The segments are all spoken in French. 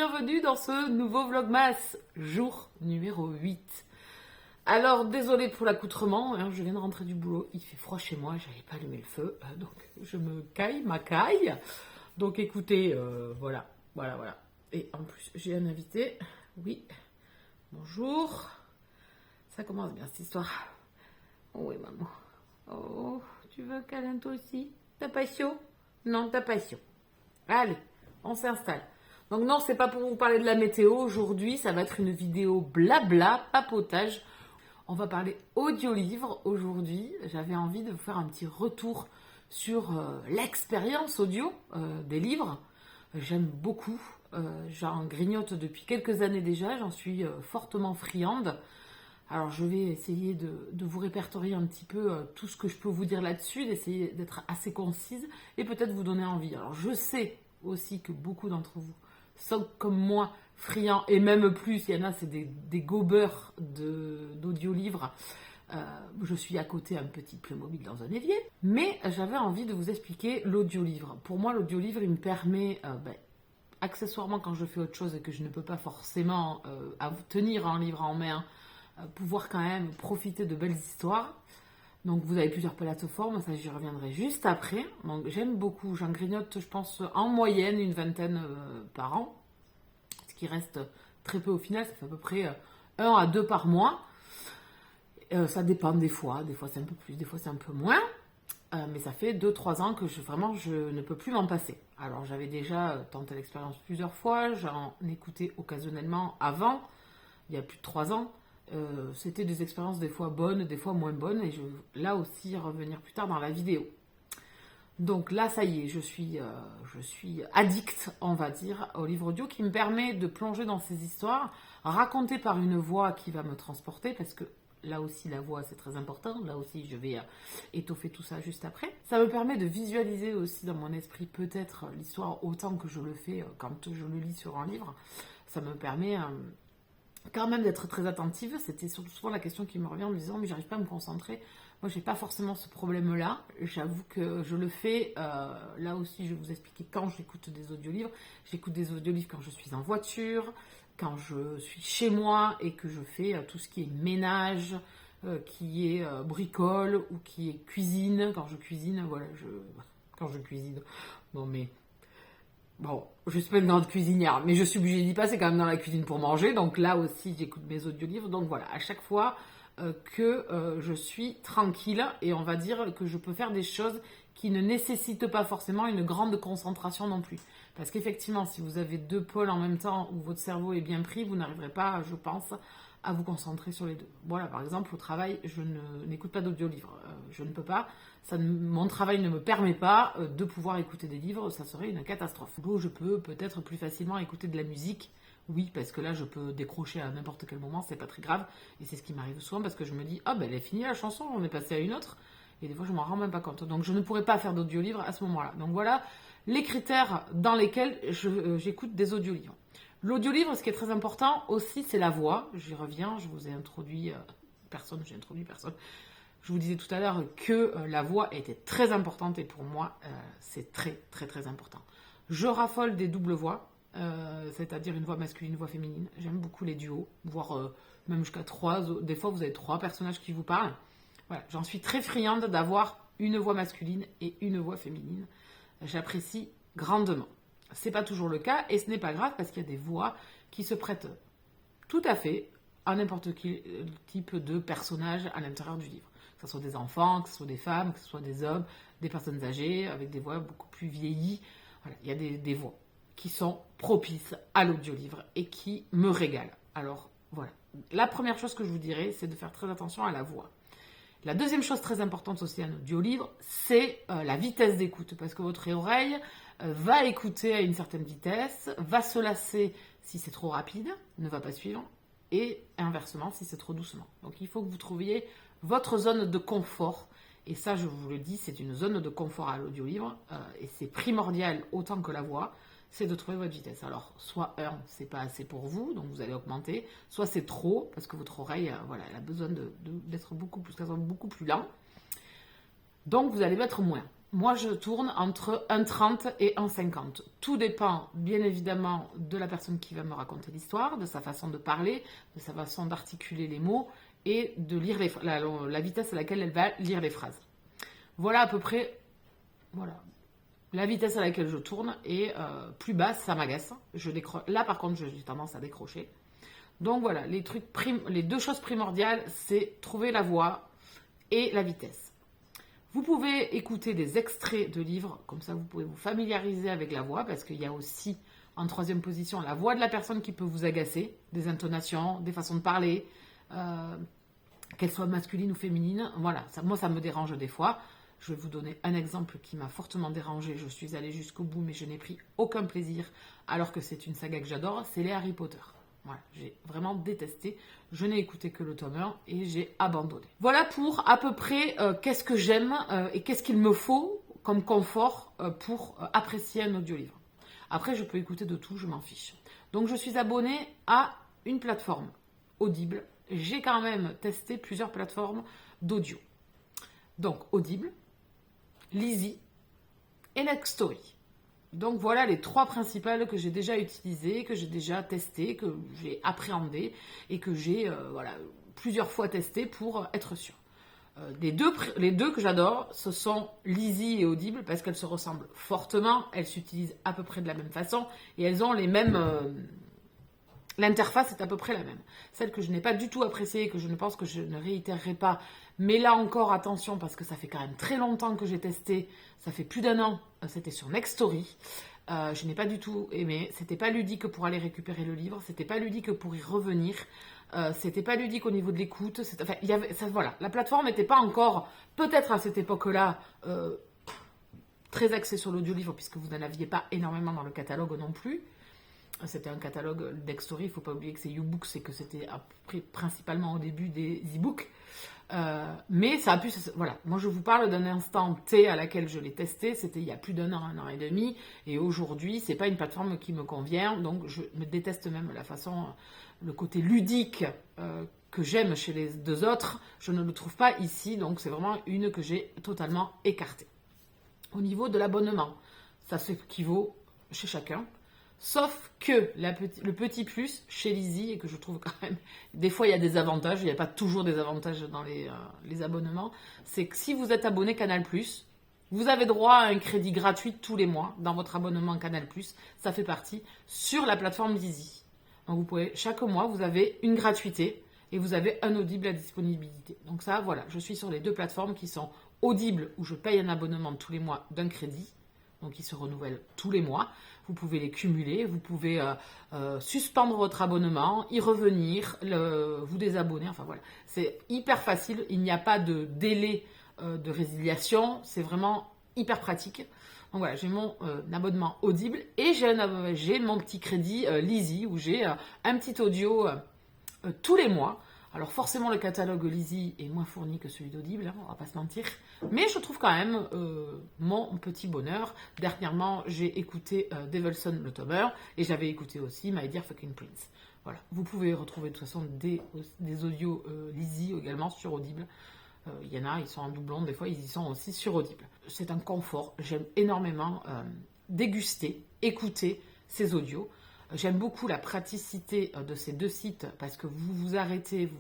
bienvenue dans ce nouveau Vlogmas, jour numéro 8. Alors, désolée pour l'accoutrement, hein, je viens de rentrer du boulot, il fait froid chez moi, j'avais pas allumé le feu, donc je me caille, ma caille. Donc écoutez, voilà. Et en plus, j'ai un invité, oui, bonjour. Ça commence bien cette histoire. Oh oui, maman. Oh, tu veux un câlin toi aussi? T'as pas chaud? Non, t'as pas chaud. Allez, on s'installe. Donc non, c'est pas pour vous parler de la météo. Aujourd'hui, ça va être une vidéo blabla, papotage. On va parler audio-livre aujourd'hui. J'avais envie de vous faire un petit retour sur l'expérience audio des livres. J'aime beaucoup. J'en grignote depuis quelques années déjà. J'en suis fortement friande. Alors je vais essayer de vous répertorier un petit peu tout ce que je peux vous dire là-dessus, d'essayer d'être assez concise et peut-être vous donner envie. Alors je sais aussi que beaucoup d'entre vous sont comme moi friands, et même plus, il y en a, c'est des gobeurs d'audiolivres. Je suis à côté un petit Playmobil dans un évier, mais j'avais envie de vous expliquer l'audiolivre. Pour moi, l'audiolivre, il me permet, accessoirement quand je fais autre chose et que je ne peux pas forcément tenir un livre en main, pouvoir quand même profiter de belles histoires. Donc vous avez plusieurs plateformes, ça j'y reviendrai juste après. Donc j'aime beaucoup, j'en grignote je pense en moyenne une vingtaine par an, ce qui reste très peu au final, ça fait à peu près 1 à 2 par mois. Ça dépend des fois c'est un peu plus, des fois c'est un peu moins. Mais ça fait 2-3 ans que je ne peux plus m'en passer. Alors j'avais déjà tenté l'expérience plusieurs fois, j'en écoutais occasionnellement avant, il y a plus de 3 ans. C'était des expériences des fois bonnes, des fois moins bonnes, et je vais là aussi revenir plus tard dans la vidéo. Donc là, ça y est, je suis addict, on va dire, au livre audio qui me permet de plonger dans ces histoires, racontées par une voix qui va me transporter, parce que là aussi, la voix, c'est très important. Là aussi, je vais étoffer tout ça juste après. Ça me permet de visualiser aussi dans mon esprit peut-être l'histoire autant que je le fais quand je le lis sur un livre. Ça me permet quand même d'être très attentive. C'était surtout souvent la question qui me revient en me disant mais j'arrive pas à me concentrer. Moi j'ai pas forcément ce problème là, j'avoue que je le fais là aussi je vais vous expliquer quand j'écoute des audiolivres. J'écoute des audiolivres quand je suis en voiture, quand je suis chez moi et que je fais tout ce qui est ménage, qui est bricole ou qui est cuisine. Quand je cuisine, voilà, quand je cuisine, bon mais bon, je suis pas une grande cuisinière, mais je suis obligée d'y passer quand même dans la cuisine pour manger. Donc là aussi, j'écoute mes audiolivres. Donc voilà, à chaque fois que je suis tranquille et on va dire que je peux faire des choses qui ne nécessitent pas forcément une grande concentration non plus. Parce qu'effectivement, si vous avez 2 pôles en même temps où votre cerveau est bien pris, vous n'arriverez pas, je pense, à vous concentrer sur les deux. Voilà, par exemple, au travail, je n'écoute pas d'audiolivre. Je ne peux pas. Mon travail ne me permet pas de pouvoir écouter des livres, ça serait une catastrophe. Où je peux peut-être plus facilement écouter de la musique, oui, parce que là, je peux décrocher à n'importe quel moment, c'est pas très grave. Et c'est ce qui m'arrive souvent, parce que je me dis, ah ben elle est finie la chanson, on est passé à une autre. Et des fois, je m'en rends même pas compte. Donc, je ne pourrais pas faire d'audiolivre à ce moment-là. Donc voilà les critères dans lesquels j'écoute des audiolivres. L'audiolivre, ce qui est très important aussi, c'est la voix. J'y reviens, je vous ai introduit personne. Je vous disais tout à l'heure que la voix était très importante et pour moi, c'est très, très, très important. Je raffole des doubles voix, c'est-à-dire une voix masculine, une voix féminine. J'aime beaucoup les duos, voire même jusqu'à 3. Des fois, vous avez 3 personnages qui vous parlent. Voilà, j'en suis très friande d'avoir une voix masculine et une voix féminine. J'apprécie grandement. C'est pas toujours le cas et ce n'est pas grave parce qu'il y a des voix qui se prêtent tout à fait à n'importe quel type de personnage à l'intérieur du livre. Que ce soit des enfants, que ce soit des femmes, que ce soit des hommes, des personnes âgées avec des voix beaucoup plus vieillies. Voilà, il y a des voix qui sont propices à l'audiolivre et qui me régalent. Alors voilà, la première chose que je vous dirais, c'est de faire très attention à la voix. La deuxième chose très importante aussi à un audiolivre, c'est la vitesse d'écoute, parce que votre oreille va écouter à une certaine vitesse, va se lasser si c'est trop rapide, ne va pas suivre, et inversement si c'est trop doucement. Donc il faut que vous trouviez votre zone de confort, et ça je vous le dis, c'est une zone de confort à l'audiolivre, et c'est primordial autant que la voix, c'est de trouver votre vitesse. Alors, soit 1, c'est pas assez pour vous, donc vous allez augmenter, soit c'est trop, parce que votre oreille, voilà, elle a besoin d'être beaucoup plus lent, donc vous allez mettre moins. Moi, je tourne entre 1,30 et 1,50. Tout dépend, bien évidemment, de la personne qui va me raconter l'histoire, de sa façon de parler, de sa façon d'articuler les mots et de lire la vitesse à laquelle elle va lire les phrases. Voilà à peu près voilà, la vitesse à laquelle je tourne et plus basse, ça m'agace. Là, par contre, j'ai tendance à décrocher. Donc voilà, les deux choses primordiales, c'est trouver la voix et la vitesse. Vous pouvez écouter des extraits de livres, comme ça vous pouvez vous familiariser avec la voix, parce qu'il y a aussi en troisième position la voix de la personne qui peut vous agacer, des intonations, des façons de parler, qu'elles soient masculines ou féminines. Voilà, moi ça me dérange des fois. Je vais vous donner un exemple qui m'a fortement dérangée. Je suis allée jusqu'au bout, mais je n'ai pris aucun plaisir, alors que c'est une saga que j'adore, c'est les Harry Potter. Voilà, j'ai vraiment détesté. Je n'ai écouté que le tome 1 et j'ai abandonné. Voilà pour à peu près qu'est-ce que j'aime et qu'est-ce qu'il me faut comme confort pour apprécier un audiolivre. Après, je peux écouter de tout, je m'en fiche. Donc, je suis abonnée à une plateforme Audible. J'ai quand même testé plusieurs plateformes d'audio. Donc, Audible, Lizzy et Nextory. Donc voilà les trois principales que j'ai déjà utilisées, que j'ai déjà testées, que j'ai appréhendées et que j'ai plusieurs fois testées pour être sûre. Les deux que j'adore, ce sont Lizzy et Audible parce qu'elles se ressemblent fortement, elles s'utilisent à peu près de la même façon et elles ont les mêmes... L'interface est à peu près la même. Celle que je n'ai pas du tout appréciée, que je ne pense que je ne réitérerai pas, mais là encore, attention, parce que ça fait quand même très longtemps que j'ai testé, ça fait plus d'1 an, c'était sur Nextory. Je n'ai pas du tout aimé, c'était pas ludique pour aller récupérer le livre, c'était pas ludique pour y revenir, c'était pas ludique au niveau de l'écoute, voilà, la plateforme n'était pas encore, peut-être à cette époque-là, très axée sur l'audiolivre, puisque vous n'en aviez pas énormément dans le catalogue non plus. C'était un catalogue Nextory, il ne faut pas oublier que c'est YouBooks et que c'était principalement au début des e-books. Mais ça a pu... Voilà, moi je vous parle d'un instant T à laquelle je l'ai testé, c'était il y a plus d'1 an, 1 an et demi, et aujourd'hui, c'est pas une plateforme qui me convient, donc je me déteste même la façon, le côté ludique que j'aime chez les deux autres, je ne le trouve pas ici, donc c'est vraiment une que j'ai totalement écartée. Au niveau de l'abonnement, ça s'équivaut chez chacun. Sauf que le petit plus chez Lizzy, et que je trouve quand même, des fois il y a des avantages, il n'y a pas toujours des avantages dans les abonnements, c'est que si vous êtes abonné Canal+, vous avez droit à un crédit gratuit tous les mois dans votre abonnement Canal+, ça fait partie, sur la plateforme Lizzy. Donc vous pouvez, chaque mois, vous avez une gratuité et vous avez un Audible à disponibilité. Donc ça, voilà, je suis sur les deux plateformes qui sont Audible, où je paye un abonnement tous les mois d'un crédit, donc ils se renouvellent tous les mois. Vous pouvez les cumuler, vous pouvez suspendre votre abonnement, y revenir, vous désabonner, enfin voilà. C'est hyper facile, il n'y a pas de délai de résiliation, c'est vraiment hyper pratique. Donc voilà, j'ai mon abonnement Audible et j'ai mon petit crédit Lizzy où j'ai un petit audio tous les mois. Alors forcément le catalogue Lizzy est moins fourni que celui d'Audible, hein, on va pas se mentir, mais je trouve quand même mon petit bonheur. Dernièrement j'ai écouté Devilson le tome 1 et j'avais écouté aussi My Dear Fucking Prince. Voilà, vous pouvez retrouver de toute façon des audios Lizzy également sur Audible. Il y en a, ils sont en doublon, des fois ils y sont aussi sur Audible. C'est un confort, j'aime énormément déguster, écouter ces audios. J'aime beaucoup la praticité de ces deux sites parce que vous arrêtez,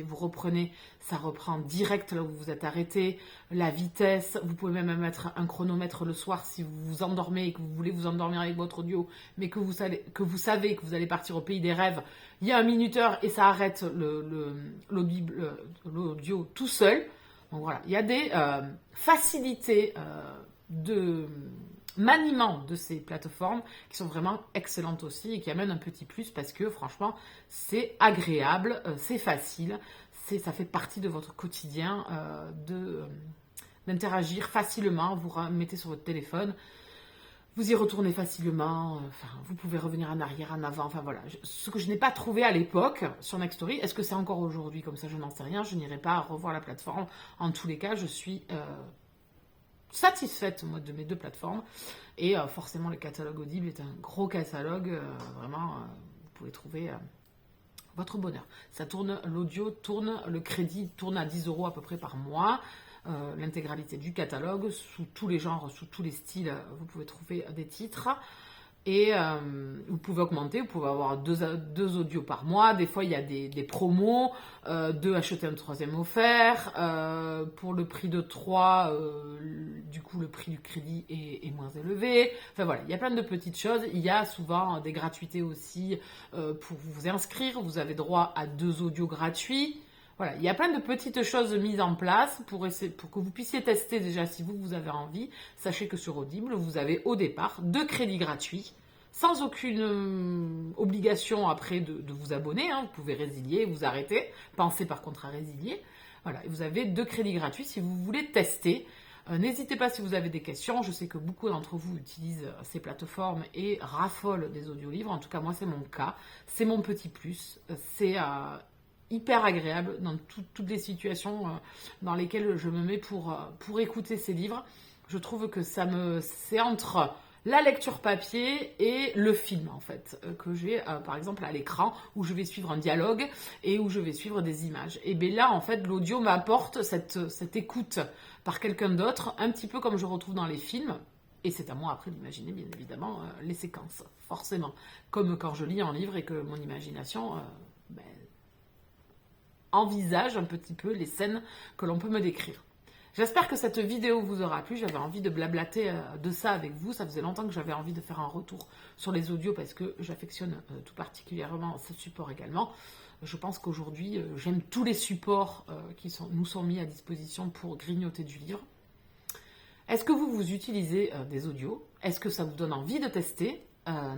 vous reprenez, ça reprend direct là où vous vous êtes arrêté, la vitesse, vous pouvez même mettre un chronomètre le soir si vous vous endormez et que vous voulez vous endormir avec votre audio, mais que vous savez que vous allez partir au pays des rêves, il y a un minuteur et ça arrête l'audio tout seul. Donc voilà, il y a des facilités de maniement de ces plateformes qui sont vraiment excellentes aussi et qui amènent un petit plus parce que franchement c'est agréable, c'est facile, ça fait partie de votre quotidien d'interagir facilement, vous mettez sur votre téléphone, vous y retournez facilement, vous pouvez revenir en arrière, en avant, enfin voilà. Ce que je n'ai pas trouvé à l'époque sur Nextory, est-ce que c'est encore aujourd'hui comme ça, je n'en sais rien, je n'irai pas revoir la plateforme. En tous les cas, je suis satisfaite moi de mes deux plateformes et forcément le catalogue Audible est un gros catalogue, vraiment vous pouvez trouver votre bonheur. Ça tourne, l'audio tourne, le crédit tourne à 10 € à peu près par mois. l'intégralité du catalogue, sous tous les genres, sous tous les styles, vous pouvez trouver des titres. Et vous pouvez augmenter, vous pouvez avoir deux audios par mois. Des fois, il y a des promos, 2 achetés un troisième offert. Pour le prix de 3, du coup, le prix du crédit est moins élevé. Enfin voilà, il y a plein de petites choses. Il y a souvent des gratuités aussi pour vous inscrire. Vous avez droit à 2 audios gratuits. Voilà, il y a plein de petites choses mises en place pour que vous puissiez tester déjà si vous avez envie. Sachez que sur Audible, vous avez au départ 2 crédits gratuits, sans aucune obligation après de vous abonner. Vous pouvez résilier, vous arrêter. Pensez par contre à résilier. Voilà, et vous avez 2 crédits gratuits si vous voulez tester. N'hésitez pas si vous avez des questions. Je sais que beaucoup d'entre vous utilisent ces plateformes et raffolent des audiolivres. En tout cas, moi, c'est mon cas. C'est mon petit plus. C'est hyper agréable dans toutes les situations dans lesquelles je me mets pour écouter ces livres. Je trouve que c'est entre la lecture papier et le film en fait, que j'ai par exemple à l'écran, où je vais suivre un dialogue et où je vais suivre des images. Et bien là en fait l'audio m'apporte cette écoute par quelqu'un d'autre, un petit peu comme je retrouve dans les films. Et c'est à moi après d'imaginer bien évidemment les séquences, forcément. Comme quand je lis un livre et que mon imagination envisage un petit peu les scènes que l'on peut me décrire. J'espère que cette vidéo vous aura plu. J'avais envie de blablater de ça avec vous. Ça faisait longtemps que j'avais envie de faire un retour sur les audios parce que j'affectionne tout particulièrement ce support également. Je pense qu'aujourd'hui, j'aime tous les supports qui nous sont mis à disposition pour grignoter du livre. Est-ce que vous utilisez des audios? Est-ce que ça vous donne envie de tester?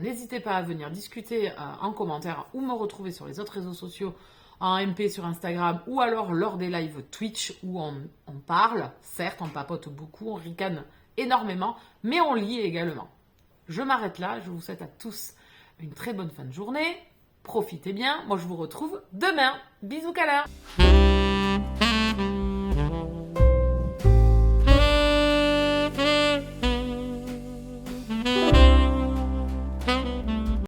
N'hésitez pas à venir discuter en commentaire ou me retrouver sur les autres réseaux sociaux, en MP sur Instagram ou alors lors des lives Twitch où on parle. Certes, on papote beaucoup, on ricane énormément, mais on lit également. Je m'arrête là, je vous souhaite à tous une très bonne fin de journée. Profitez bien, moi je vous retrouve demain. Bisous câlins.